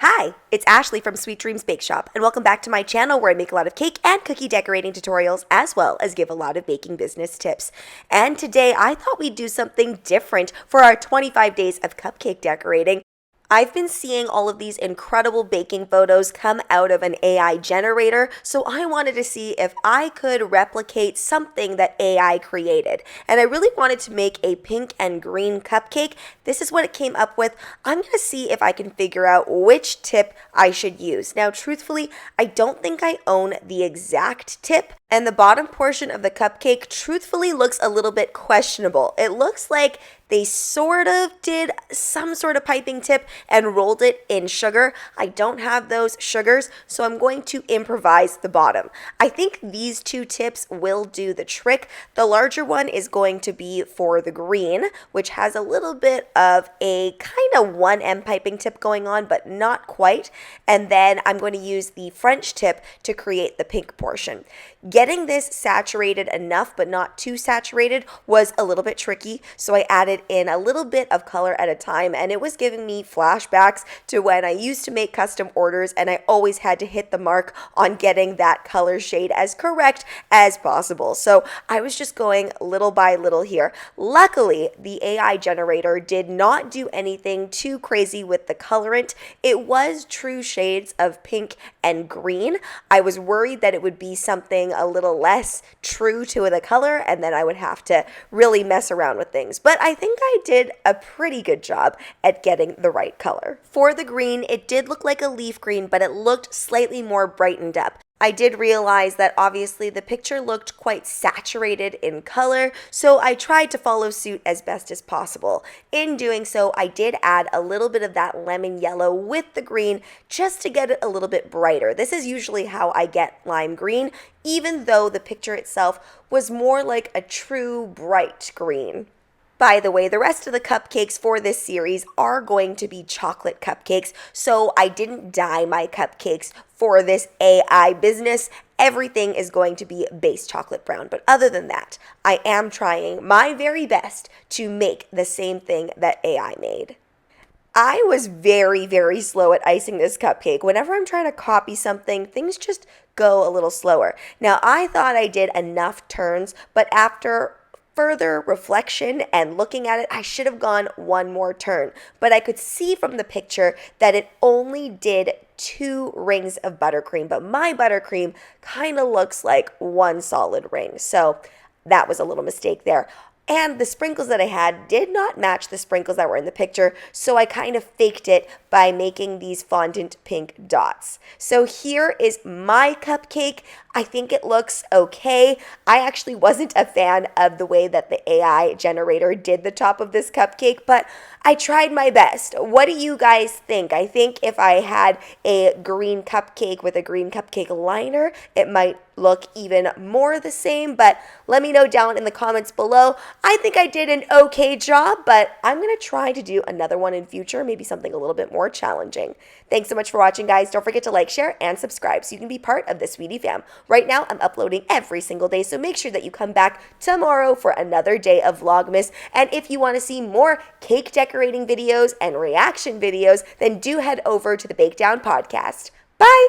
Hi, it's Ashleigh from Sweet Dreams Bake Shop, and welcome back to my channel where I make a lot of cake and cookie decorating tutorials as well as give a lot of baking business tips. And today I thought we'd do something different for our 25 days of cupcake decorating. I've been seeing all of these incredible baking photos come out of an AI generator, so I wanted to see if I could replicate something that AI created. And I really wanted to make a pink and green cupcake. This is what it came up with. I'm going to see if I can figure out which tip I should use. Now, truthfully, I don't think I own the exact tip, and the bottom portion of the cupcake truthfully looks a little bit questionable. It looks like they sort of did some sort of piping tip and rolled it in sugar. I don't have those sugars, so I'm going to improvise the bottom. I think these two tips will do the trick. The larger one is going to be for the green, which has a little bit of a kind of 1M piping tip going on, but not quite. And then I'm going to use the French tip to create the pink portion. Getting this saturated enough, but not too saturated, was a little bit tricky, so I added in a little bit of color at a time, and it was giving me flashbacks to when I used to make custom orders and I always had to hit the mark on getting that color shade as correct as possible. So I was just going little by little here. Luckily, the AI generator did not do anything too crazy with the colorant. It was true shades of pink and green. I was worried that it would be something a little less true to the color and then I would have to really mess around with things. But I think I did a pretty good job at getting the right color. For the green, it did look like a leaf green, but it looked slightly more brightened up. I did realize that obviously the picture looked quite saturated in color, so I tried to follow suit as best as possible. In doing so, I did add a little bit of that lemon yellow with the green just to get it a little bit brighter. This is usually how I get lime green, even though the picture itself was more like a true bright green. By the way, the rest of the cupcakes for this series are going to be chocolate cupcakes, so I didn't dye my cupcakes for this AI business. Everything is going to be base chocolate brown, but other than that, I am trying my very best to make the same thing that AI made. I was very, very slow at icing this cupcake. Whenever I'm trying to copy something, things just go a little slower. Now, I thought I did enough turns, but after further reflection and looking at it, I should have gone one more turn. But I could see from the picture that it only did 2 rings of buttercream, but my buttercream kind of looks like one solid ring. So that was a little mistake there. And the sprinkles that I had did not match the sprinkles that were in the picture, so I kind of faked it by making these fondant pink dots. So here is my cupcake. I think it looks okay. I actually wasn't a fan of the way that the AI generator did the top of this cupcake, but I tried my best. What do you guys think? I think if I had a green cupcake with a green cupcake liner, it might look even more the same, but let me know down in the comments below. I think I did an okay job, but I'm going to try to do another one in future, maybe something a little bit more challenging. Thanks so much for watching, guys. Don't forget to like, share, and subscribe so you can be part of the Sweetie fam. Right now, I'm uploading every single day, so make sure that you come back tomorrow for another day of Vlogmas. And if you want to see more cake decorating videos and reaction videos, then do head over to the Bake Down podcast. Bye!